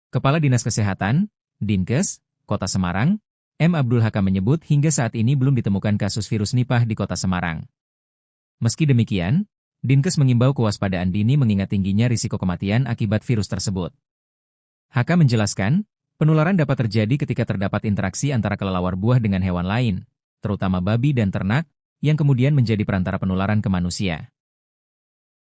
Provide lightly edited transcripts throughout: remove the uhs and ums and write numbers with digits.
Kepala Dinas Kesehatan, Dinkes, Kota Semarang, M. Abdul Hakam menyebut hingga saat ini belum ditemukan kasus virus Nipah di Kota Semarang. Meski demikian, Dinkes mengimbau kewaspadaan dini mengingat tingginya risiko kematian akibat virus tersebut. Hakam menjelaskan, penularan dapat terjadi ketika terdapat interaksi antara kelelawar buah dengan hewan lain, terutama babi dan ternak, yang kemudian menjadi perantara penularan ke manusia.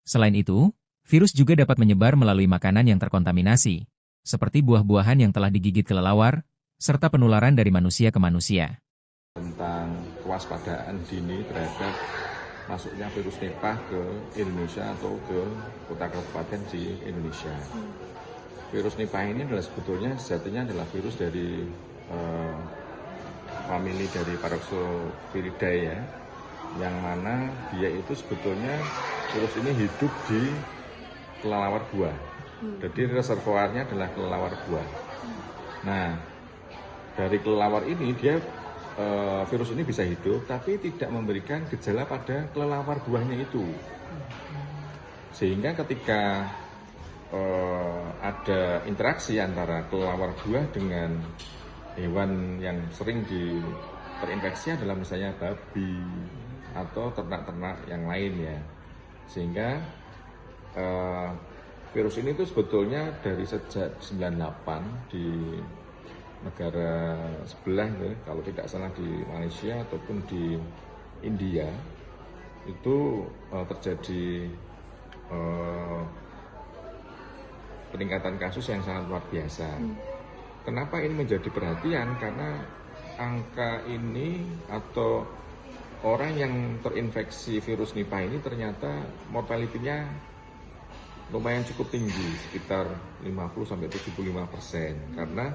Selain itu, virus juga dapat menyebar melalui makanan yang terkontaminasi, seperti buah-buahan yang telah digigit kelelawar, serta penularan dari manusia ke manusia. Tentang kewaspadaan dini terhadap masuknya virus Nipah ke Indonesia atau ke kota kabupaten di Indonesia. Virus Nipah ini adalah sebetulnya sejatinya adalah virus dari famili dari Paroxyphilidae ya, yang mana dia itu sebetulnya virus ini hidup di kelelawar buah. Jadi reservoirnya adalah kelelawar buah. Nah, dari kelelawar ini dia virus ini bisa hidup, tapi tidak memberikan gejala pada kelelawar buahnya itu. Sehingga ketika ada interaksi antara kelelawar buah dengan hewan yang sering terinfeksi adalah misalnya babi atau ternak-ternak yang lain ya. Sehingga virus ini tuh sebetulnya dari sejak 98 di negara sebelah ya, kalau tidak salah di Malaysia ataupun di India itu terjadi peningkatan kasus yang sangat luar biasa. Kenapa ini menjadi perhatian? Karena angka ini atau orang yang terinfeksi virus Nipah ini ternyata mortality-nya lumayan cukup tinggi, sekitar 50-75%. Karena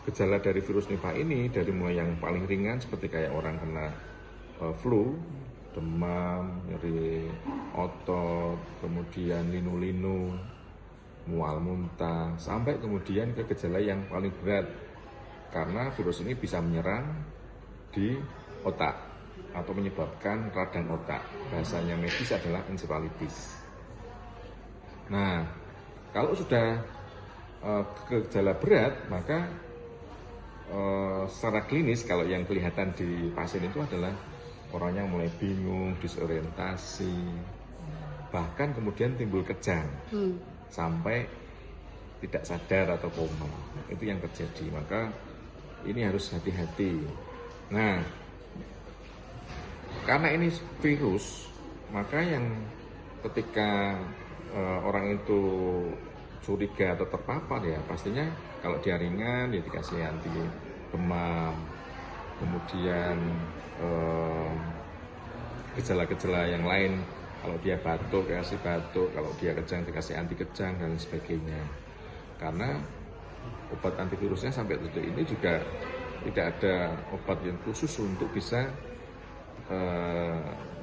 gejala dari virus Nipah ini dari mulai yang paling ringan seperti kayak orang kena flu, demam, nyeri otot, kemudian linu-linu, mual muntah, sampai kemudian ke gejala yang paling berat. Karena virus ini bisa menyerang di otak atau menyebabkan radang otak. Bahasanya medis adalah encephalitis. Nah, kalau sudah gejala berat, maka secara klinis kalau yang kelihatan di pasien itu adalah orangnya mulai bingung, disorientasi, bahkan kemudian timbul kejang sampai tidak sadar atau koma. Itu yang terjadi. Maka ini harus hati-hati. Nah, karena ini virus, maka yang ketika orang itu curiga atau terpapar ya pastinya kalau dia ringan dia dikasih anti demam, kemudian gejala-gejala yang lain, kalau dia batuk dikasih batuk, kalau dia kejang dikasih anti kejang dan sebagainya. Karena obat antivirusnya sampai detik ini juga tidak ada obat yang khusus untuk bisa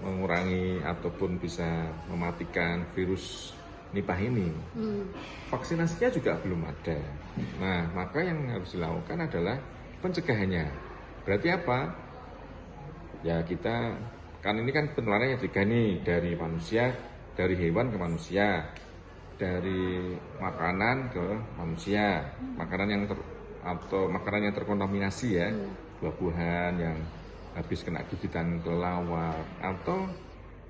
mengurangi ataupun bisa mematikan virus Nipah ini. Vaksinasinya juga belum ada. Nah, maka yang harus dilakukan adalah pencegahannya. Berarti apa? Ya kita, kan ini kan penularannya tiga nih, dari manusia, dari hewan ke manusia, dari makanan ke manusia, makanan yang terkontaminasi ya, buah-buahan yang habis kena gigitan kelelawar, atau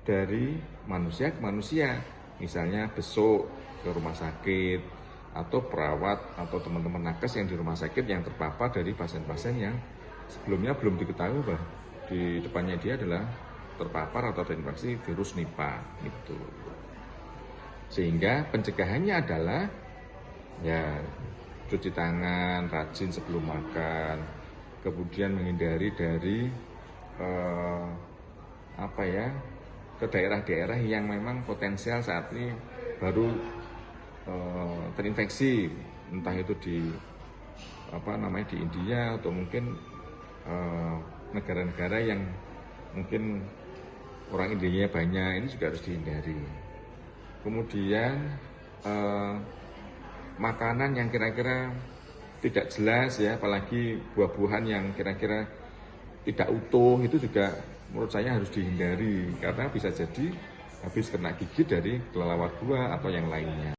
dari manusia ke manusia. Misalnya besuk ke rumah sakit, atau perawat atau teman-teman nakes yang di rumah sakit yang terpapar dari pasien-pasien yang sebelumnya belum diketahui bahwa di depannya dia adalah terpapar atau terinfeksi virus Nipah itu. Sehingga pencegahannya adalah ya cuci tangan rajin sebelum makan, kemudian menghindari dari ke daerah-daerah yang memang potensial saat ini baru terinfeksi, entah itu di di India atau mungkin negara-negara yang mungkin orang Indianya banyak, ini juga harus dihindari. Kemudian makanan yang kira-kira tidak jelas ya, apalagi buah-buahan yang kira-kira tidak utuh, itu juga menurut saya harus dihindari karena bisa jadi habis kena gigit dari kelelawar buah atau yang lainnya.